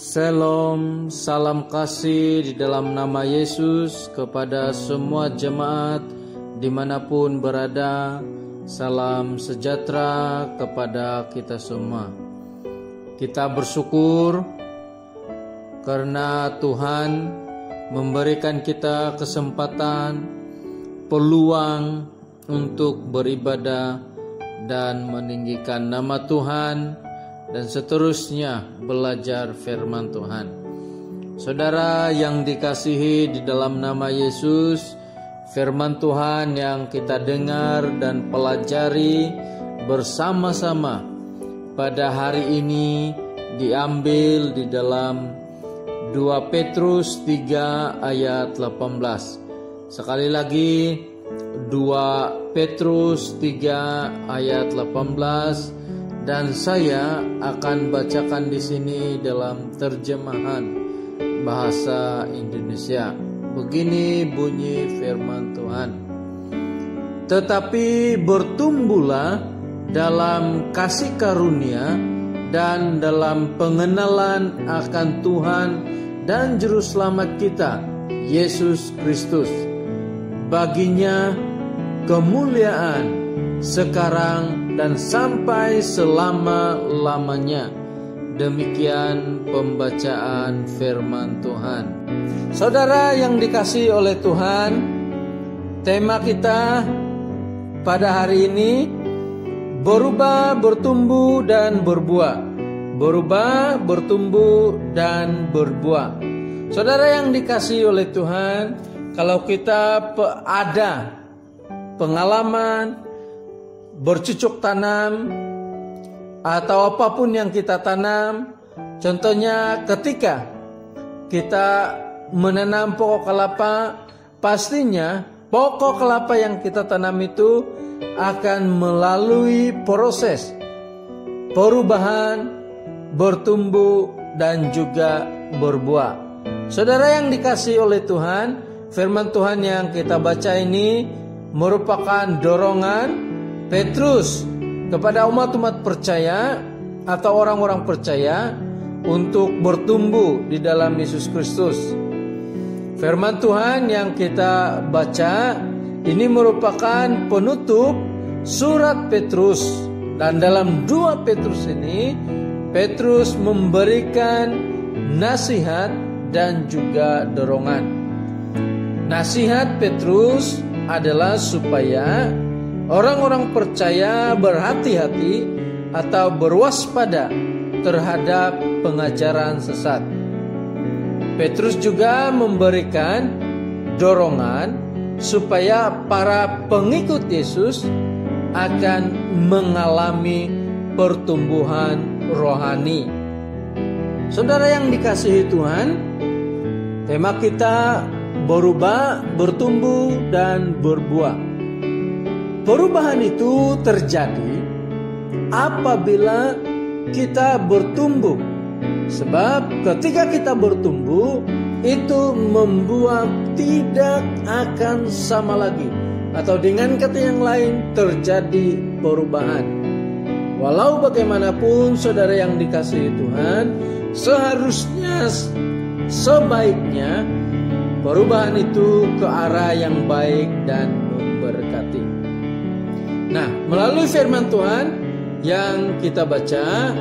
Shalom, salam kasih di dalam nama Yesus kepada semua jemaat dimanapun berada. Salam sejahtera kepada kita semua. Kita bersyukur karena Tuhan memberikan kita kesempatan, peluang untuk beribadah dan meninggikan nama Tuhan, dan seterusnya belajar firman Tuhan. Saudara yang dikasihi di dalam nama Yesus, firman Tuhan yang kita dengar dan pelajari bersama-sama pada hari ini diambil di dalam 2 Petrus 3 ayat 18. Sekali lagi 2 Petrus 3 ayat 18. Dan saya akan bacakan di sini dalam terjemahan bahasa Indonesia. Begini bunyi firman Tuhan. Tetapi bertumbuhlah dalam kasih karunia dan dalam pengenalan akan Tuhan dan Juru Selamat kita, Yesus Kristus. Baginya kemuliaan sekarang dan sampai selama-lamanya. Demikian pembacaan firman Tuhan. Saudara yang dikasihi oleh Tuhan, tema kita pada hari ini berubah, bertumbuh dan berbuah. Berubah, bertumbuh dan berbuah. Saudara yang dikasihi oleh Tuhan, kalau kita ada pengalaman bercocok tanam atau apapun yang kita tanam, contohnya ketika kita menanam pokok kelapa, pastinya pokok kelapa yang kita tanam itu akan melalui proses perubahan, bertumbuh dan juga berbuah. Saudara yang dikasihi oleh Tuhan, firman Tuhan yang kita baca ini merupakan dorongan Petrus kepada umat-umat percaya atau orang-orang percaya untuk bertumbuh di dalam Yesus Kristus. Firman Tuhan yang kita baca ini merupakan penutup surat Petrus, dan dalam 2 Petrus ini Petrus memberikan nasihat dan juga dorongan. Nasihat Petrus adalah supaya orang-orang percaya berhati-hati atau berwaspada terhadap pengajaran sesat. Petrus juga memberikan dorongan supaya para pengikut Yesus akan mengalami pertumbuhan rohani. Saudara yang dikasihi Tuhan, tema kita berubah, bertumbuh dan berbuah. Perubahan itu terjadi apabila kita bertumbuh. Sebab ketika kita bertumbuh, itu membuat tidak akan sama lagi. Atau dengan kata yang lain, terjadi perubahan. Walau bagaimanapun saudara yang dikasihi Tuhan, seharusnya sebaiknya perubahan itu ke arah yang baik dan memberkati. Nah, melalui firman Tuhan yang kita baca,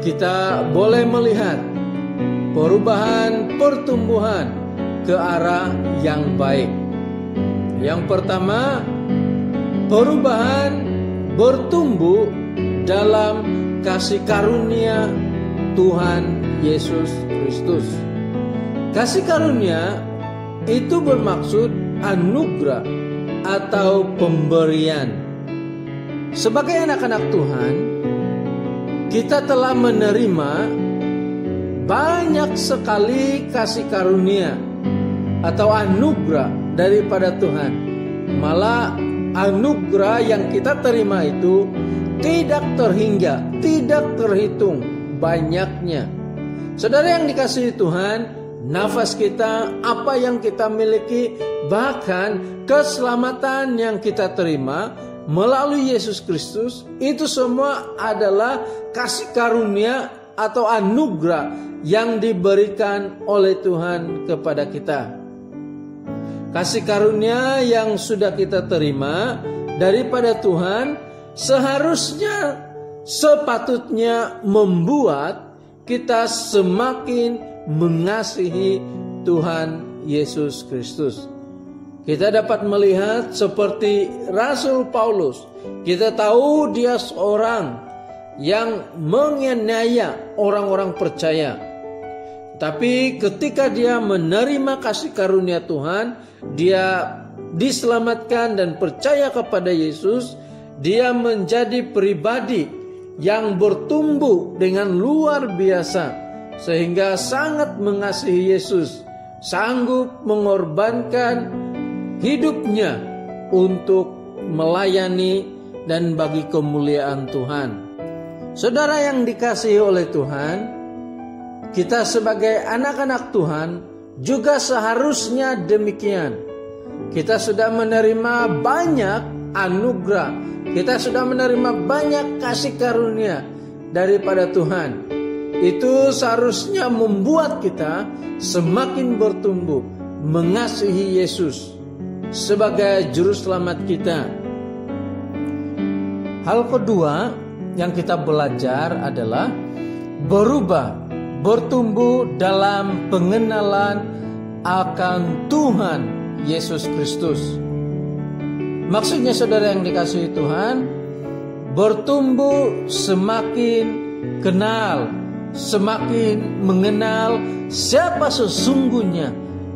kita boleh melihat perubahan, pertumbuhan ke arah yang baik. Yang pertama, perubahan bertumbuh dalam kasih karunia Tuhan Yesus Kristus. Kasih karunia itu bermaksud anugerah atau pemberian. Sebagai anak-anak Tuhan, kita telah menerima banyak sekali kasih karunia atau anugerah daripada Tuhan. Malah anugerah yang kita terima itu tidak terhingga, tidak terhitung banyaknya. Saudara yang dikasihi Tuhan, nafas kita, apa yang kita miliki, bahkan keselamatan yang kita terima melalui Yesus Kristus, itu semua adalah kasih karunia atau anugerah yang diberikan oleh Tuhan kepada kita. Kasih karunia yang sudah kita terima daripada Tuhan seharusnya sepatutnya membuat kita semakin mengasihi Tuhan Yesus Kristus. Kita dapat melihat seperti Rasul Paulus. Kita tahu dia seorang yang menganiaya orang-orang percaya. Tapi ketika dia menerima kasih karunia Tuhan, dia diselamatkan dan percaya kepada Yesus, dia menjadi pribadi yang bertumbuh dengan luar biasa, sehingga sangat mengasihi Yesus, sanggup mengorbankan hidupnya untuk melayani dan bagi kemuliaan Tuhan. Saudara yang dikasihi oleh Tuhan, kita sebagai anak-anak Tuhan juga seharusnya demikian. Kita sudah menerima banyak anugerah, kita sudah menerima banyak kasih karunia daripada Tuhan. Itu seharusnya membuat kita semakin bertumbuh mengasihi Yesus sebagai juru selamat kita. Hal kedua yang kita belajar adalah bertumbuh dalam pengenalan akan Tuhan Yesus Kristus. Maksudnya saudara yang dikasihi Tuhan, bertumbuh semakin kenal, semakin mengenal siapa sesungguhnya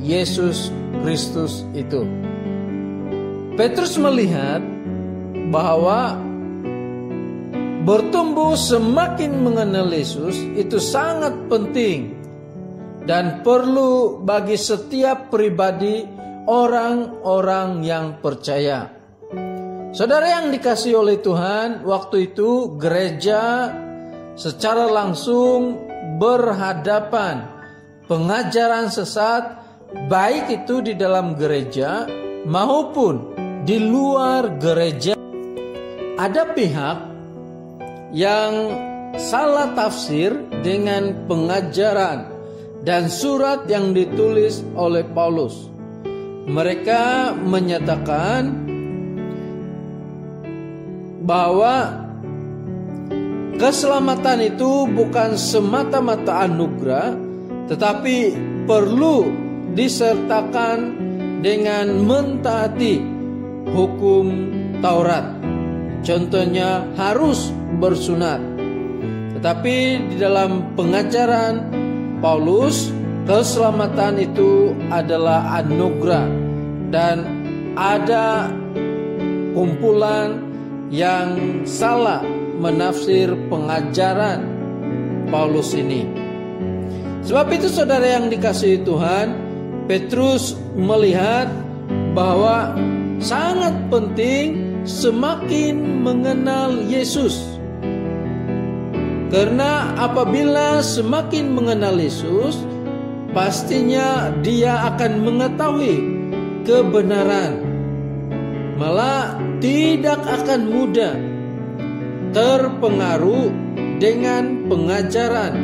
Yesus Kristus itu. Petrus melihat bahwa bertumbuh semakin mengenal Yesus itu sangat penting dan perlu bagi setiap pribadi orang-orang yang percaya. Saudara yang dikasihi oleh Tuhan, waktu itu gereja secara langsung berhadapan pengajaran sesat, baik itu di dalam gereja maupun di luar gereja. Ada pihak yang salah tafsir dengan pengajaran dan surat yang ditulis oleh Paulus. Mereka menyatakan bahwa keselamatan itu bukan semata-mata anugerah, tetapi perlu disertakan dengan mentaati hukum Taurat. Contohnya harus bersunat. Tetapi di dalam pengajaran Paulus, keselamatan itu adalah anugerah, dan ada kumpulan yang salah menafsir pengajaran Paulus ini. Sebab itu saudara yang dikasihi Tuhan, Petrus melihat bahwa sangat penting semakin mengenal Yesus. Karena apabila semakin mengenal Yesus, pastinya dia akan mengetahui kebenaran. Malah tidak akan mudah terpengaruh dengan pengajaran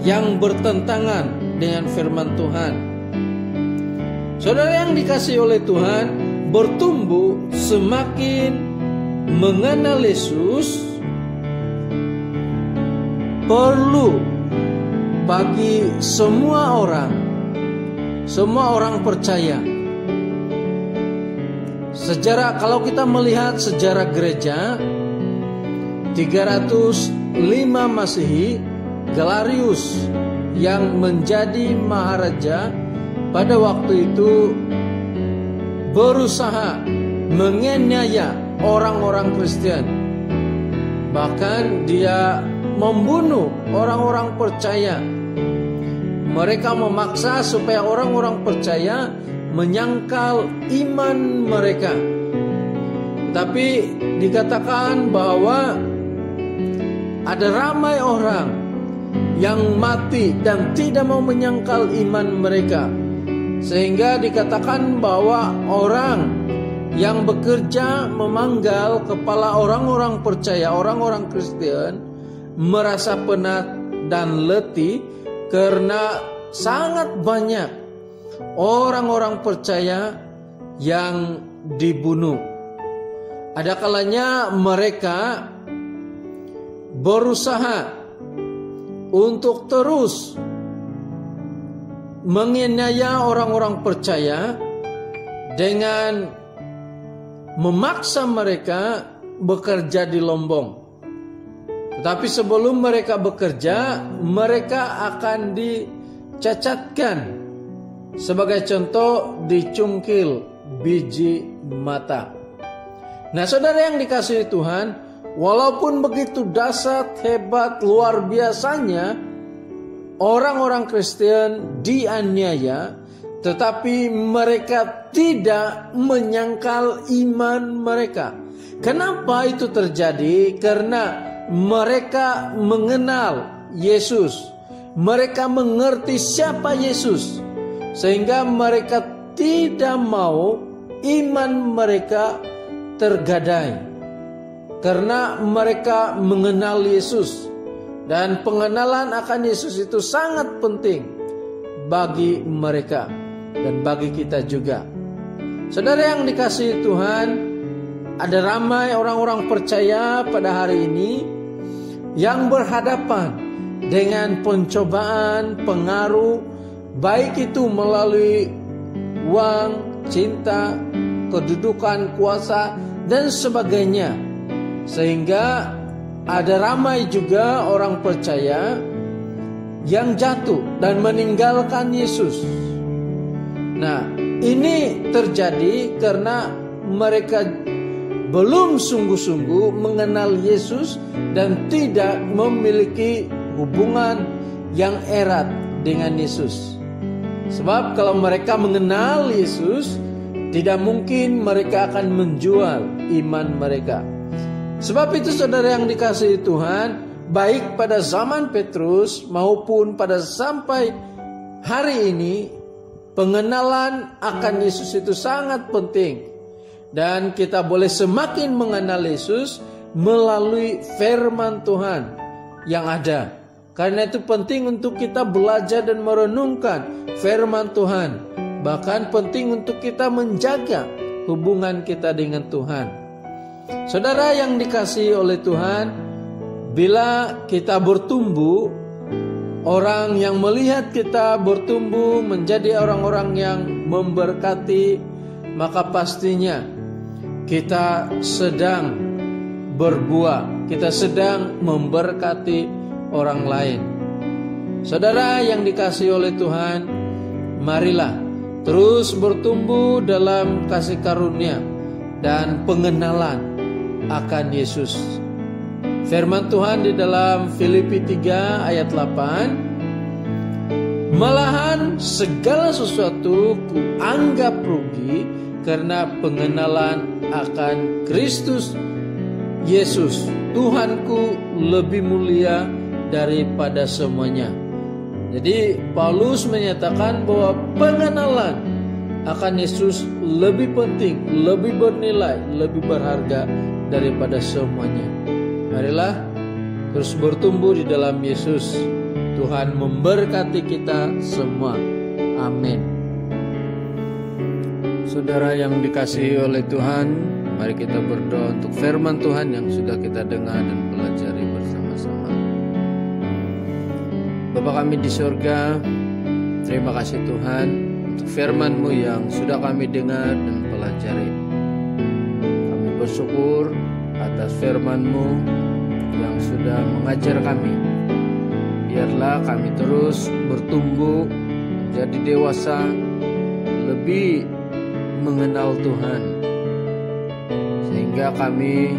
yang bertentangan dengan firman Tuhan. Saudara yang dikasihi oleh Tuhan, bertumbuh semakin mengenal Yesus perlu bagi semua orang percaya. Kalau kita melihat sejarah gereja 305 Masehi, Galerius yang menjadi maharaja pada waktu itu berusaha menganiaya orang-orang Kristen. Bahkan dia membunuh orang-orang percaya. Mereka memaksa supaya orang-orang percaya menyangkal iman mereka. Tapi dikatakan bahwa ada ramai orang yang mati dan tidak mau menyangkal iman mereka. Sehingga dikatakan bahwa orang yang bekerja memanggal kepala orang-orang percaya, orang-orang Kristen, merasa penat dan letih karena sangat banyak orang-orang percaya yang dibunuh. Ada kalanya mereka berusaha untuk terus menganiaya orang-orang percaya dengan memaksa mereka bekerja di lombong. Tetapi sebelum mereka bekerja, mereka akan dicacatkan. Sebagai contoh, dicungkil biji mata. Nah, saudara yang dikasihi Tuhan, walaupun begitu dahsyat, hebat, luar biasanya orang-orang Kristen dianiaya, tetapi mereka tidak menyangkal iman mereka. Kenapa itu terjadi? Karena mereka mengenal Yesus. Mereka mengerti siapa Yesus. Sehingga mereka tidak mau iman mereka tergadai. Karena mereka mengenal Yesus. Dan pengenalan akan Yesus itu sangat penting bagi mereka dan bagi kita juga. Saudara yang dikasihi Tuhan, ada ramai orang-orang percaya pada hari ini yang berhadapan dengan pencobaan, pengaruh, baik itu melalui uang, cinta, kedudukan, kuasa, dan sebagainya. Sehingga ada ramai juga orang percaya yang jatuh dan meninggalkan Yesus. Nah, ini terjadi karena mereka belum sungguh-sungguh mengenal Yesus dan tidak memiliki hubungan yang erat dengan Yesus. Sebab kalau mereka mengenal Yesus, tidak mungkin mereka akan menjual iman mereka. Sebab itu saudara yang dikasihi Tuhan, baik pada zaman Petrus maupun pada sampai hari ini, pengenalan akan Yesus itu sangat penting. Dan kita boleh semakin mengenal Yesus melalui firman Tuhan yang ada. Karena itu penting untuk kita belajar dan merenungkan firman Tuhan. Bahkan penting untuk kita menjaga hubungan kita dengan Tuhan. Saudara yang dikasihi oleh Tuhan, bila kita bertumbuh, orang yang melihat kita bertumbuh menjadi orang-orang yang memberkati, maka pastinya kita sedang berbuah, kita sedang memberkati orang lain. Saudara yang dikasihi oleh Tuhan, marilah terus bertumbuh dalam kasih karunia dan pengenalan akan Yesus. Firman Tuhan di dalam Filipi 3 ayat 8, malahan segala sesuatu kuanggap rugi karena pengenalan akan Kristus Yesus Tuhanku lebih mulia daripada semuanya. Jadi Paulus menyatakan bahwa pengenalan akan Yesus lebih penting, lebih bernilai, lebih berharga daripada semuanya. Marilah terus bertumbuh di dalam Yesus. Tuhan memberkati kita semua. Amin. Saudara yang dikasihi oleh Tuhan, mari kita berdoa untuk firman Tuhan yang sudah kita dengar dan pelajari bersama-sama. Bapa kami di surga, terima kasih Tuhan untuk firman-Mu yang sudah kami dengar dan pelajari. Kami bersyukur atas firman-Mu yang sudah mengajar kami. Biarlah kami terus bertumbuh menjadi dewasa, lebih mengenal Tuhan, sehingga kami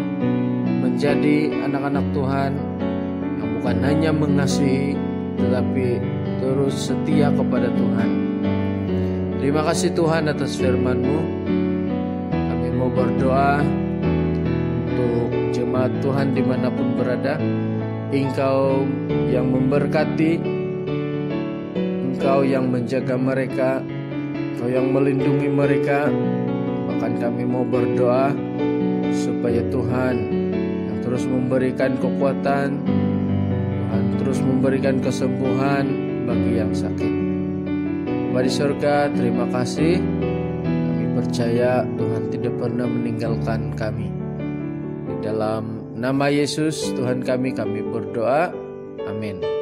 menjadi anak-anak Tuhan yang bukan hanya mengasihi tetapi terus setia kepada Tuhan. Terima kasih Tuhan atas firman-Mu. Kami mau berdoa untuk jemaat Tuhan dimanapun berada. Engkau yang memberkati, Engkau yang menjaga mereka, Engkau yang melindungi mereka. Bahkan kami mau berdoa supaya Tuhan yang terus memberikan kekuatan, Tuhan terus memberikan kesembuhan bagi yang sakit. Bapa di surga, terima kasih. Kami percaya Tuhan tidak pernah meninggalkan kami. Di dalam nama Yesus Tuhan kami berdoa. Amin.